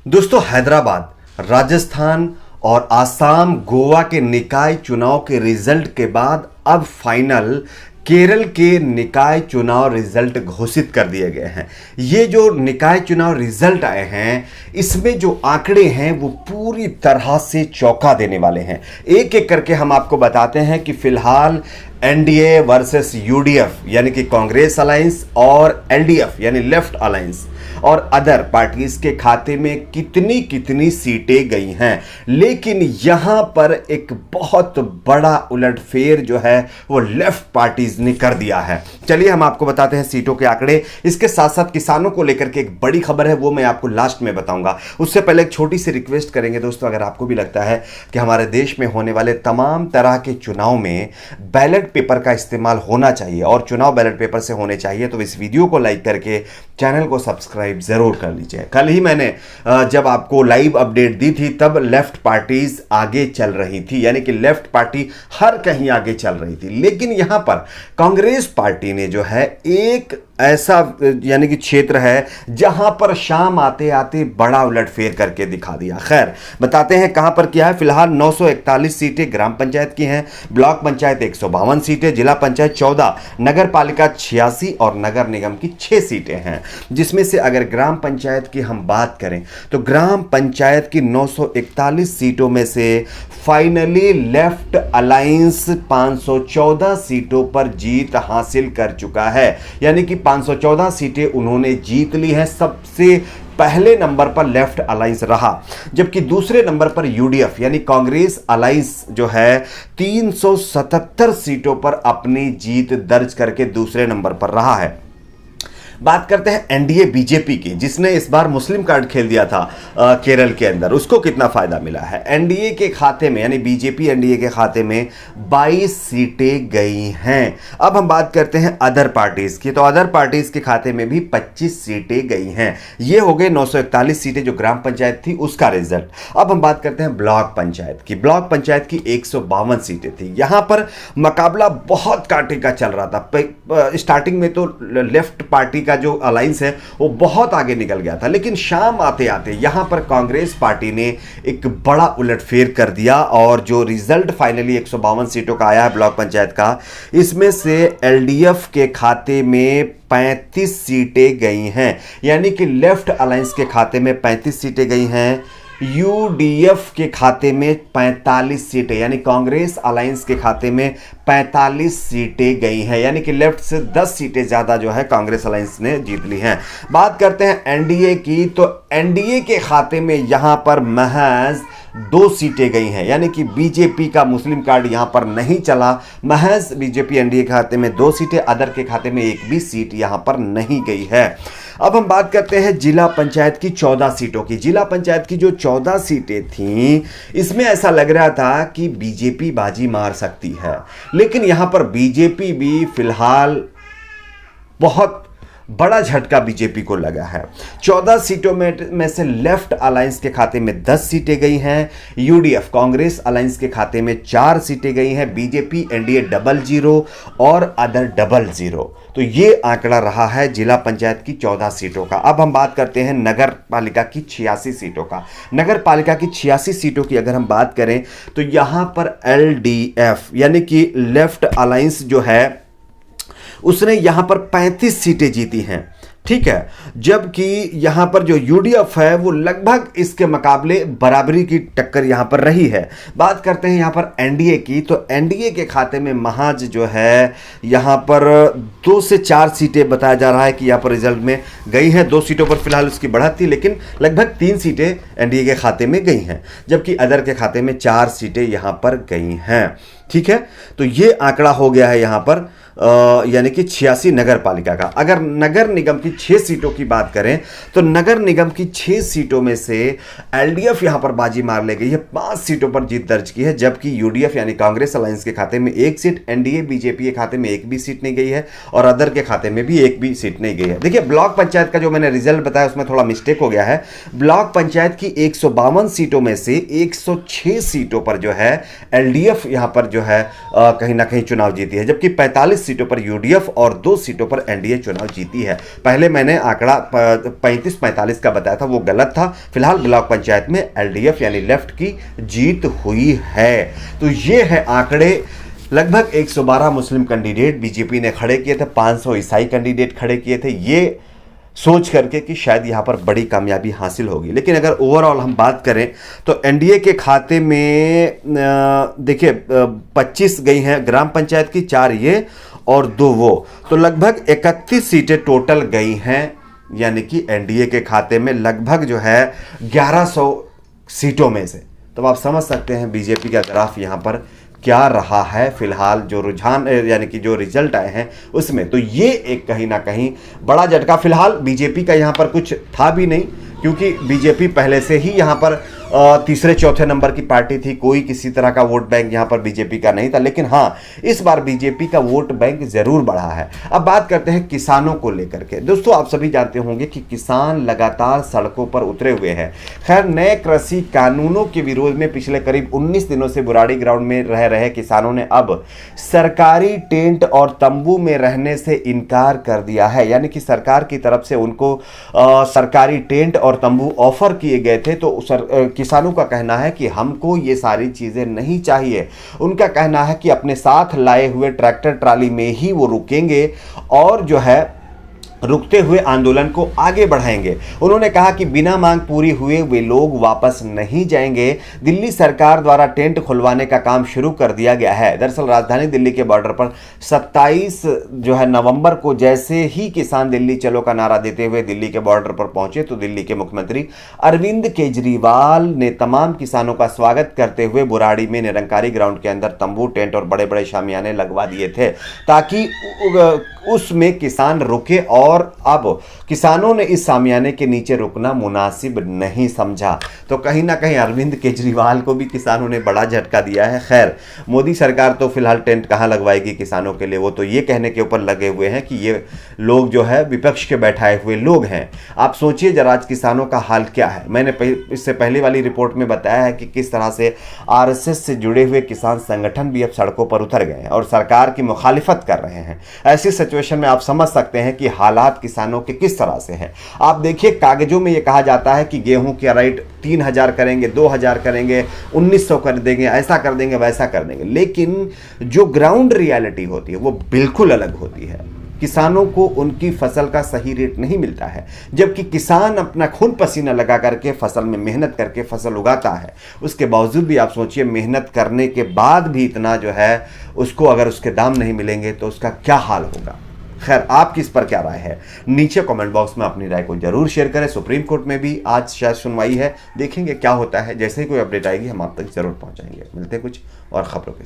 दोस्तों, हैदराबाद, राजस्थान और आसाम, गोवा के निकाय चुनाव के रिजल्ट के बाद अब फाइनल केरल के निकाय चुनाव रिजल्ट घोषित कर दिए गए हैं। ये जो निकाय चुनाव रिजल्ट आए हैं, इसमें जो आंकड़े हैं वो पूरी तरह से चौंका देने वाले हैं। एक एक करके हम आपको बताते हैं कि फिलहाल एनडीए वर्सेस यूडीएफ यानी कि कांग्रेस अलायंस और एलडीएफ यानी लेफ्ट अलायंस और अदर पार्टीज के खाते में कितनी कितनी सीटें गई हैं। लेकिन यहां पर एक बहुत बड़ा उलटफेर जो है वो लेफ्ट पार्टीज ने कर दिया है। चलिए हम आपको बताते हैं सीटों के आंकड़े। इसके साथ साथ किसानों को लेकर के एक बड़ी खबर है, वो मैं आपको लास्ट में बताऊंगा। उससे पहले एक छोटी सी रिक्वेस्ट करेंगे दोस्तों, अगर आपको भी लगता है कि हमारे देश में होने वाले तमाम तरह के चुनाव में बैलेट पेपर का इस्तेमाल होना चाहिए और चुनाव बैलेट पेपर से होने चाहिए, तो इस वीडियो को लाइक करके चैनल को सब्सक्राइब जरूर कर लीजिए। कल ही मैंने जब आपको लाइव अपडेट दी थी तब लेफ्ट पार्टीज आगे चल रही थी, यानी कि लेफ्ट पार्टी हर कहीं आगे चल रही थी। लेकिन यहां पर कांग्रेस पार्टी ने जो है एक ऐसा यानी कि क्षेत्र है जहां पर शाम आते आते बड़ा उलटफेर करके दिखा दिया। खैर, बताते हैं कहां पर क्या है। फिलहाल 941 सीटें ग्राम पंचायत की हैं, ब्लॉक पंचायत 152 सीटें, जिला पंचायत 14, नगर पालिका 86 और नगर निगम की 6 सीटें हैं। जिसमें से अगर ग्राम पंचायत की हम बात करें तो ग्राम पंचायत की 941 सीटों में से फाइनली लेफ्ट अलायंस 514 सीटों पर जीत हासिल कर चुका है, यानी कि 514 सीटें उन्होंने जीत ली हैं। सबसे पहले नंबर पर लेफ्ट अलायंस रहा, जबकि दूसरे नंबर पर यूडीएफ यानी कांग्रेस अलायंस जो है 377 सीटों पर अपनी जीत दर्ज करके दूसरे नंबर पर रहा है। बात करते हैं एनडीए बीजेपी की, जिसने इस बार मुस्लिम कार्ड खेल दिया था केरल के अंदर। उसको कितना फायदा मिला है? एनडीए के खाते में यानी बीजेपी एनडीए के खाते में 22 सीटें गई हैं। अब हम बात करते हैं अदर पार्टीज की, तो अदर पार्टीज के खाते में भी 25 सीटें गई हैं। ये हो गए 941 सीटें जो ग्राम पंचायत थी उसका रिजल्ट। अब हम बात करते हैं ब्लॉक पंचायत की। ब्लॉक पंचायत की 152 सीटें थी। यहां पर मुकाबला बहुत कांटे का चल रहा था। स्टार्टिंग में तो लेफ्ट पार्टी का जो अलायंस है वो बहुत आगे निकल गया था, लेकिन शाम आते आते यहां पर कांग्रेस पार्टी ने एक बड़ा उलटफेर कर दिया और जो रिजल्ट फाइनली 152 सीटों का आया है ब्लॉक पंचायत का, इसमें से एलडीएफ के खाते में 35 सीटें गई हैं, यानी कि लेफ्ट अलायंस के खाते में 35 सीटें गई हैं। यूडीएफ के खाते में 45 सीटें यानी कांग्रेस अलायंस के खाते में 45 सीटें गई हैं, यानी कि लेफ्ट से 10 सीटें ज़्यादा जो है कांग्रेस अलायंस ने जीत ली हैं। बात करते हैं एनडीए की, तो एनडीए के खाते में यहां पर महज 2 सीटें गई हैं, यानी कि बीजेपी का मुस्लिम कार्ड यहां पर नहीं चला। महज बीजेपी एनडीए के खाते में 2 सीटें, अदर के खाते में एक भी सीट यहां पर नहीं गई है। अब हम बात करते हैं जिला पंचायत की 14 सीटों की। जिला पंचायत की जो 14 सीटें थीं, इसमें ऐसा लग रहा था कि बीजेपी बाजी मार सकती है, लेकिन यहां पर बीजेपी भी फिलहाल बहुत बड़ा झटका बीजेपी को लगा है। 14 सीटों में से लेफ्ट अलायंस के खाते में 10 सीटें गई हैं, यूडीएफ कांग्रेस अलायंस के खाते में 4 सीटें गई हैं, बीजेपी एनडीए 00 और अदर 00। तो ये आंकड़ा रहा है जिला पंचायत की 14 सीटों का। अब हम बात करते हैं नगर पालिका की 86 सीटों का। नगर पालिका की 86 सीटों की अगर हम बात करें तो यहां पर एलडीएफ यानी कि लेफ्ट अलायंस जो है उसने यहां पर 35 सीटें जीती हैं, ठीक है, जबकि यहां पर जो यूडीएफ है वो लगभग इसके मुकाबले बराबरी की टक्कर यहां पर रही है। बात करते हैं यहां पर एनडीए की, तो एनडीए के खाते में महज जो है यहां पर 2 से 4 सीटें बताया जा रहा है कि यहां पर रिजल्ट में गई हैं। 2 सीटों पर फिलहाल उसकी बढ़त थी, लेकिन लगभग 3 सीटें एनडीए के खाते में गई हैं, जबकि अदर के खाते में 4 सीटें यहां पर गई हैं, ठीक है। तो ये आंकड़ा हो गया है यहां पर यानी कि 86 नगर पालिका का। अगर नगर निगम की 6 सीटों की बात करें तो नगर निगम की 6 सीटों में से एलडीएफ यहां पर बाजी मार ले गई है, 5 सीटों पर जीत दर्ज की है, जबकि यूडीएफ यानी कांग्रेस अलायंस के खाते में 1 सीट, एनडीए बीजेपी के खाते में 1 भी सीट नहीं गई है और अदर के खाते में भी 1 भी सीट नहीं गई है। देखिए, ब्लॉक पंचायत का जो मैंने रिजल्ट बताया उसमें थोड़ा मिस्टेक हो गया है। ब्लॉक पंचायत की 152 सीटों में से 106 सीटों पर जो है एलडीएफ यहां पर जो है कहीं ना कहीं चुनाव जीती है, जबकि 45 सीटों पर यूडीएफ और 2 सीटों पर एनडीए चुनाव जीती है। पहले मैंने आंकड़ा 35-45 का बताया था, वो गलत था। फिलहाल ब्लॉक पंचायत में एलडीएफ यानी लेफ्ट की जीत हुई है। तो ये है आंकड़े। लगभग 112 मुस्लिम कैंडिडेट बीजेपी ने खड़े किए थे, 500 ईसाई कैंडिडेट खड़े किए थे, ये सोच करके कि शायद यहाँ पर बड़ी कामयाबी हासिल होगी। लेकिन अगर ओवरऑल हम बात करें तो एनडीए के खाते में देखिए 25 गई हैं ग्राम पंचायत की, 4 ये और 2 वो, तो लगभग 31 सीटें टोटल गई हैं, यानी कि एनडीए के खाते में लगभग जो है 1100 सीटों में से। तो आप समझ सकते हैं बीजेपी का ग्राफ यहाँ पर क्या रहा है फिलहाल, जो रुझान यानी कि जो रिजल्ट आए हैं उसमें। तो ये एक कहीं ना कहीं बड़ा झटका। फिलहाल बीजेपी का यहाँ पर कुछ था भी नहीं, क्योंकि बीजेपी पहले से ही यहाँ पर तीसरे चौथे नंबर की पार्टी थी, कोई किसी तरह का वोट बैंक यहाँ पर बीजेपी का नहीं था। लेकिन हाँ, इस बार बीजेपी का वोट बैंक जरूर बढ़ा है। अब बात करते हैं किसानों को लेकर के। दोस्तों, आप सभी जानते होंगे कि किसान लगातार सड़कों पर उतरे हुए हैं। खैर, नए कृषि कानूनों के विरोध में पिछले करीब 19 दिनों से बुराड़ी ग्राउंड में रह रहे किसानों ने अब सरकारी टेंट और तंबू में रहने से इनकार कर दिया है। यानी कि सरकार की तरफ से उनको सरकारी टेंट और तंबू ऑफर किए गए थे, तो किसानों का कहना है कि हमको ये सारी चीजें नहीं चाहिए। उनका कहना है कि अपने साथ लाए हुए ट्रैक्टर ट्राली में ही वो रुकेंगे और जो है रुकते हुए आंदोलन को आगे बढ़ाएंगे। उन्होंने कहा कि बिना मांग पूरी हुए वे लोग वापस नहीं जाएंगे। दिल्ली सरकार द्वारा टेंट खुलवाने का काम शुरू कर दिया गया है। दरअसल राजधानी दिल्ली के बॉर्डर पर 27 जो है नवंबर को जैसे ही किसान दिल्ली चलो का नारा देते हुए दिल्ली के बॉर्डर पर पहुंचे, तो दिल्ली के मुख्यमंत्री अरविंद केजरीवाल ने तमाम किसानों का स्वागत करते हुए बुराड़ी में निरंकारी ग्राउंड के अंदर तंबू, टेंट और बड़े बड़े शामियाने लगवा दिए थे, ताकि उसमें किसान रुके। और अब किसानों ने इस सामियाने के नीचे रुकना मुनासिब नहीं समझा। तो कहीं ना कहीं अरविंद केजरीवाल को भी किसानों ने बड़ा झटका दिया है। खैर, मोदी सरकार तो फिलहाल टेंट कहां लगवाएगी किसानों के लिए, वो तो ये कहने के ऊपर लगे हुए हैं कि ये लोग जो है विपक्ष के बैठाए हुए लोग हैं। आप सोचिए जरा आज किसानों का हाल क्या है। मैंने इससे पहले वाली रिपोर्ट में बताया है कि किस तरह से आरएसएस से जुड़े हुए किसान संगठन भी अब सड़कों पर उतर गए हैं और सरकार की मुखालिफत कर रहे हैं। ऐसी सिचुएशन में आप समझ सकते हैं कि हालात किसानों के किस तरह से हैं। आप देखिए, कागजों में यह कहा जाता है कि गेहूं की राइट 3000 करेंगे, 2000 करेंगे, 1900 कर देंगे, ऐसा कर देंगे, वैसा कर देंगे। लेकिन जो ग्राउंड रियलिटी होती है वो बिल्कुल अलग होती है। किसानों को उनकी फसल का सही रेट नहीं मिलता है, जबकि किसान अपना खून पसीना लगा करके फसल में मेहनत करके फसल उगाता है। उसके बावजूद भी आप सोचिए, मेहनत करने के बाद भी इतना जो है उसको अगर उसके दाम नहीं मिलेंगे तो उसका क्या हाल होगा। खैर, आपकी इस पर क्या राय है, नीचे कमेंट बॉक्स में अपनी राय को जरूर शेयर करें। सुप्रीम कोर्ट में भी आज शायद सुनवाई है, देखेंगे क्या होता है। जैसे ही कोई अपडेट आएगी हम आप तक जरूर पहुंचाएंगे। मिलते हैं कुछ और खबरों के साथ।